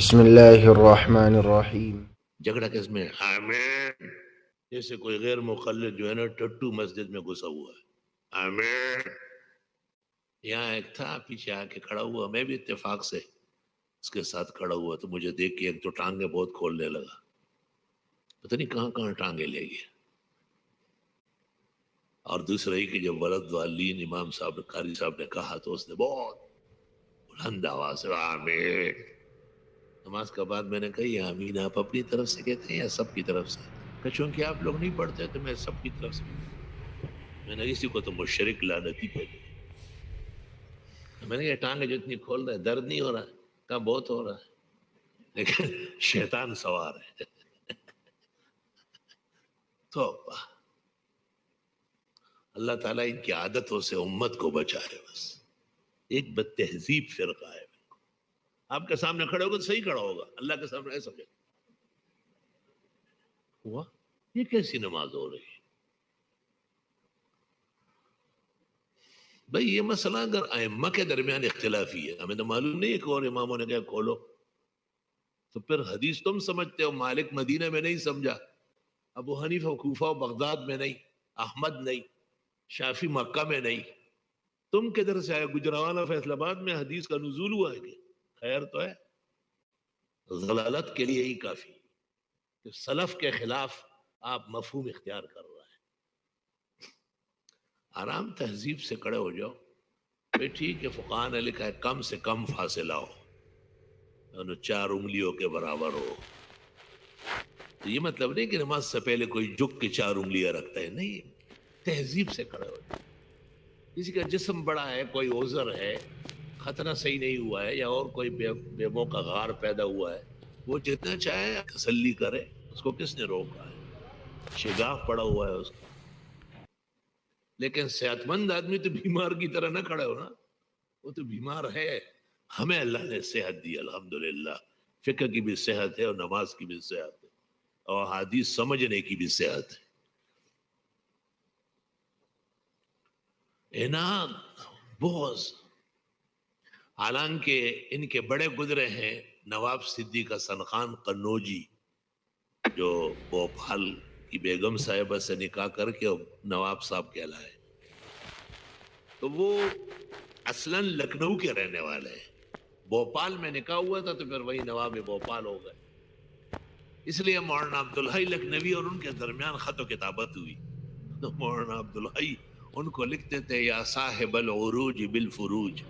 بسم اللہ الرحمن الرحیم۔ جھگڑا کس میں؟ آمین۔ جیسے کوئی غیر مقلد جو ہے نا ٹٹو مسجد میں گھسا ہوا ہے، آمین۔ یہاں ایک تھا پیچھے آ کے کھڑا ہوا، میں بھی اتفاق سے اس کے ساتھ کھڑا ہوا تو مجھے دیکھ کے ایک تو ٹانگیں بہت کھولنے لگا، پتہ نہیں کہاں کہاں ٹانگیں لے گیا، اور دوسرا ہی کہ جب ولد والین امام صاحب نے قاری صاحب نے کہا تو اس نے بہت بلند آواز سے آمین۔ نماز کا بعد میں نے کہا یہ آمین آپ اپنی طرف سے کہتے ہیں یا سب کی طرف سے؟ کہ چونکہ آپ لوگ نہیں پڑھتے تو میں سب کی طرف سے، میں نے اسی کو تو مشرک لعنتی کہتے ہیں۔ میں نے کہا ٹانگیں جتنی کھول رہا ہے درد نہیں ہو رہا ہے؟ کہا بہت ہو رہا ہے، لیکن شیطان سوار ہے۔ توبہ، اللہ تعالیٰ ان کی عادتوں سے امت کو بچائے۔ بس ایک بد تہذیب فرقہ ہے، آپ کے سامنے کھڑے ہوگا تو صحیح کھڑا ہوگا، اللہ کے سامنے ایسا کہ ہوا یہ کیسی نماز ہو رہی ہے؟ بھئی یہ مسئلہ اگر ائمہ کے درمیان اختلافی ہے، ہمیں تو معلوم نہیں کہ اور اماموں نے کہا کھولو، تو پھر حدیث تم سمجھتے ہو، مالک مدینہ میں نہیں سمجھا، ابو حنیفہ کوفہ و بغداد میں نہیں، احمد نہیں، شافی مکہ میں نہیں، تم کدھر سے آئے؟ گجرانوالہ فیصل آباد میں حدیث کا نزول ہوا ہے کہ خیر تو ہے؟ ضلالت کے لیے ہی کافی کہ سلف کے خلاف آپ مفہوم اختیار کر رہا ہے۔ آرام تہذیب سے کھڑے ہو جاؤ، بھئی ٹھیک ہے فقہاء نے لکھا ہے کم سے کم فاصلہ ہو، یعنی 4 انگلیوں کے برابر ہو، تو یہ مطلب نہیں کہ نماز سے پہلے کوئی جھک کے 4 انگلیاں رکھتا ہے، نہیں، تہذیب سے کھڑے ہو جاؤ۔ کسی کا جسم بڑا ہے، کوئی عذر ہے، ختنہ صحیح نہیں ہوا ہے، یا اور کوئی بے موقع غار پیدا ہوا ہے، وہ جتنا چاہے تسلی کرے، اس کو کس نے روکا ہے؟ شگاف پڑا ہوا ہے اس کا۔ لیکن صحت مند آدمی تو بیمار کی طرح نہ کھڑے ہو نا، وہ تو بیمار ہے، ہمیں اللہ نے صحت دی الحمدللہ، فقہ کی بھی صحت ہے اور نماز کی بھی صحت ہے اور حدیث سمجھنے کی بھی صحت ہے۔ انعام بغض، حالانکہ ان کے بڑے گزرے ہیں نواب صدیق حسن خان قنوجی، جو بھوپال کی بیگم صاحبہ سے نکاح کر کے نواب صاحب کہلائے، تو وہ اصلاً لکھنؤ کے رہنے والے ہیں، بھوپال میں نکاح ہوا تھا تو پھر وہی نواب بھوپال ہو گئے، اس لیے مولانا عبدالحی لکھنوی اور ان کے درمیان خط و کتابت ہوئی، تو مولانا عبدالحی ان کو لکھتے تھے یا صاحب العروج بالفروج،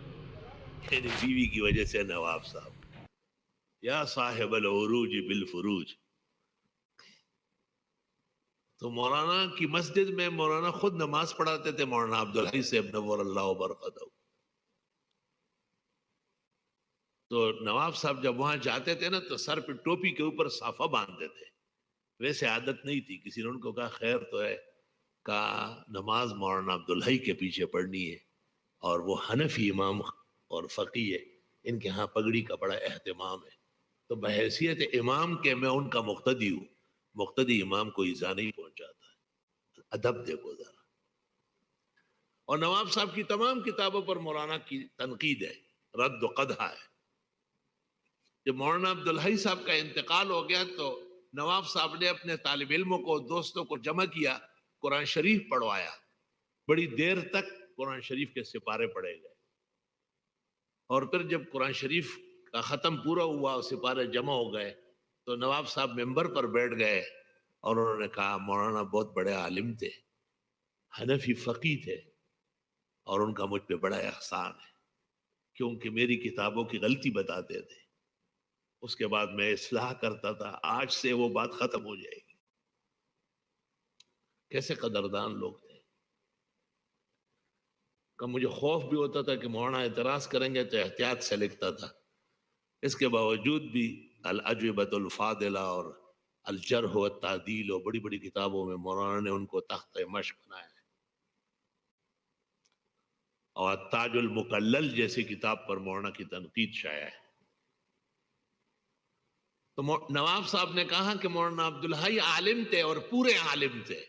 یعنی بیوی کی وجہ سے نواب صاحب، یا صاحب العروج بالفروج۔ تو مولانا کی مسجد میں مولانا خود نماز پڑھاتے تھے مولانا عبدالحی سے نور اللہ برکتہ، تو نواب صاحب جب وہاں جاتے تھے نا تو سر پہ ٹوپی کے اوپر صافہ باندھتے تھے، ویسے عادت نہیں تھی، کسی نے ان کو کہا خیر تو ہے، کہا نماز مولانا عبدالحی کے پیچھے پڑھنی ہے، اور وہ حنفی امام اور فقی ہے، ان کے ہاں پگڑی کا بڑا اہتمام ہے، تو بحیثیت امام کے میں ان کا مقتدی ہوں، مقتدی امام کو ایذا نہیں پہنچاتا ہے، ادب دیکھو ذرا۔ اور نواب صاحب کی تمام کتابوں پر مولانا کی تنقید ہے، رد و قدح ہے۔ جب مولانا عبدالحی صاحب کا انتقال ہو گیا تو نواب صاحب نے اپنے طالب علموں کو دوستوں کو جمع کیا، قرآن شریف پڑھوایا، بڑی دیر تک قرآن شریف کے سپارے پڑھے گئے، اور پھر جب قرآن شریف کا ختم پورا ہوا اور سپارے جمع ہو گئے تو نواب صاحب ممبر پر بیٹھ گئے اور انہوں نے کہا مولانا بہت بڑے عالم تھے، حنفی فقی تھے، اور ان کا مجھ پہ بڑا احسان ہے کیونکہ میری کتابوں کی غلطی بتاتے تھے، اس کے بعد میں اصلاح کرتا تھا، آج سے وہ بات ختم ہو جائے گی۔ کیسے قدردان لوگ تھے، کہ مجھے خوف بھی ہوتا تھا کہ مولانا اعتراض کریں گے تو احتیاط سے لکھتا تھا، اس کے باوجود بھی الاجوبۃ الفاضلہ اور الجرح والتعدیل اور بڑی بڑی کتابوں میں مولانا نے ان کو تخت مشق بنایا ہے، اور تاج المقلل جیسی کتاب پر مولانا کی تنقید شائع ہے۔ تو نواب صاحب نے کہا کہ مولانا عبدالحی عالم تھے اور پورے عالم تھے،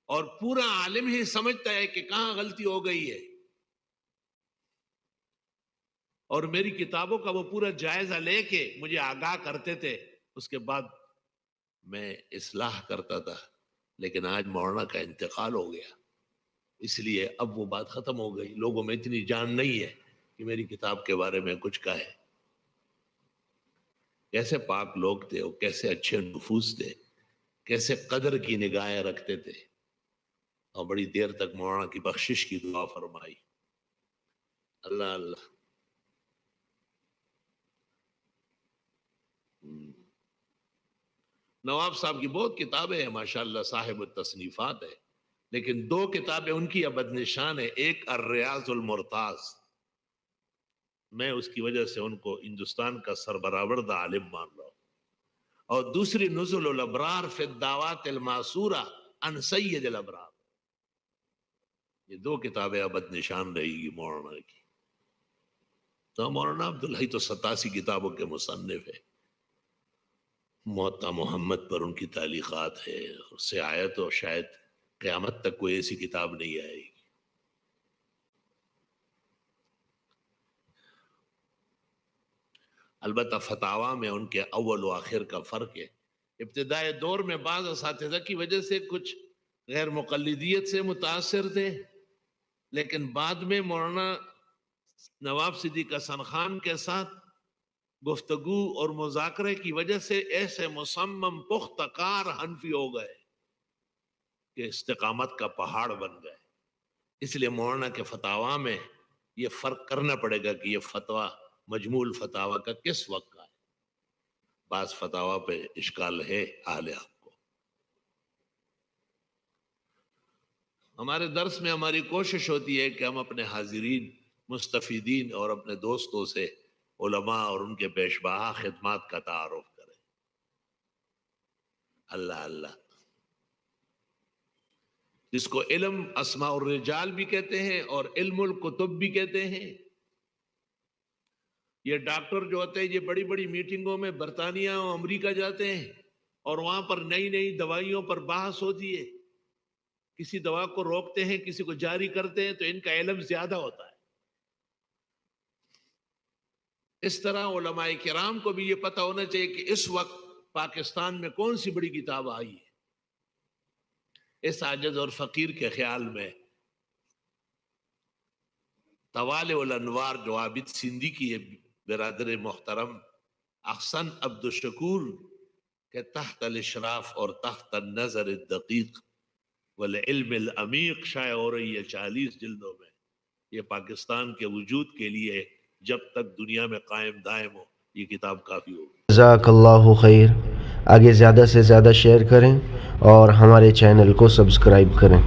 اور پورا عالم ہی سمجھتا ہے کہ کہاں غلطی ہو گئی ہے، اور میری کتابوں کا وہ پورا جائزہ لے کے مجھے آگاہ کرتے تھے، اس کے بعد میں اصلاح کرتا تھا. لیکن آج مولانا کا انتقال ہو گیا، اس لیے اب وہ بات ختم ہو گئی. لوگوں میں اتنی جان نہیں ہے کہ میری کتاب کے بارے میں کچھ کہے. کیسے پاک لوگ تھے، وہ کیسے اچھے نفوس تھے، کیسے قدر کی نگاہیں رکھتے تھے، اور بڑی دیر تک مولانا کی بخشش کی دعا فرمائی. اللہ اللہ. نواب صاحب کی بہت کتابیں ہیں ماشاءاللہ، صاحب التصنیفات ہے، لیکن 2 کتابیں ان کی ابد نشان ہے. ایک الریاض المرتاض، میں اس کی وجہ سے ان کو ہندوستان کا سربراوردہ عالم مان رہا ہوں، اور دوسری نزل الابرار فی الدعوات الماسورہ عن سید الابرار. یہ 2 کتابیں ابد نشان رہے گی مولانا کی. تو مولانا عبدالحی تو 87 کتابوں کے مصنف ہے. موطا محمد پر ان کی تعلیقات ہے، اس سے آیت اور شاید قیامت تک کوئی ایسی کتاب نہیں آئے گی. البتہ فتاوا میں ان کے اول و آخر کا فرق ہے. ابتدائی دور میں بعض اساتذہ کی وجہ سے کچھ غیر مقلدیت سے متاثر تھے، لیکن بعد میں مولانا نواب صدیق حسن خان کے ساتھ گفتگو اور مذاکرے کی وجہ سے ایسے مصمم پختہ کار حنفی ہو گئے کہ استقامت کا پہاڑ بن گئے. اس لیے مولانا کے فتاوا میں یہ فرق کرنا پڑے گا کہ یہ فتویٰ مجموع الفتاوا کا کس وقت کا ہے. بعض فتاوا پہ اشکال ہے اہل حق کو. ہمارے درس میں ہماری کوشش ہوتی ہے کہ ہم اپنے حاضرین مستفیدین اور اپنے دوستوں سے علماء اور ان کے پیش بہا خدمات کا تعارف کریں. اللہ اللہ. جس کو علم اسماء الرجال بھی کہتے ہیں اور علم الکتب بھی کہتے ہیں. یہ ڈاکٹر جو ہوتے ہیں یہ بڑی بڑی میٹنگوں میں برطانیہ اور امریکہ جاتے ہیں اور وہاں پر نئی نئی دوائیوں پر بحث ہوتی ہے. کسی دوا کو روکتے ہیں، کسی کو جاری کرتے ہیں، تو ان کا علم زیادہ ہوتا ہے. اس طرح علماء کرام کو بھی یہ پتہ ہونا چاہیے کہ اس وقت پاکستان میں کون سی بڑی کتاب آئی ہے. اس عاجز اور فقیر کے خیال میں طوالع الانوار جو عابد سندھی کی برادر محترم احسن عبد الشکور کے تحت الاشراف اور تحت النظر الدقیق والعلم العمیق شائع ہو رہی ہے 40 جلدوں میں. یہ پاکستان کے وجود کے لیے جب تک دنیا میں قائم دائم ہو یہ کتاب کافی ہوگی. جزاک اللہ خیر. آگے زیادہ سے زیادہ شیئر کریں اور ہمارے چینل کو سبسکرائب کریں.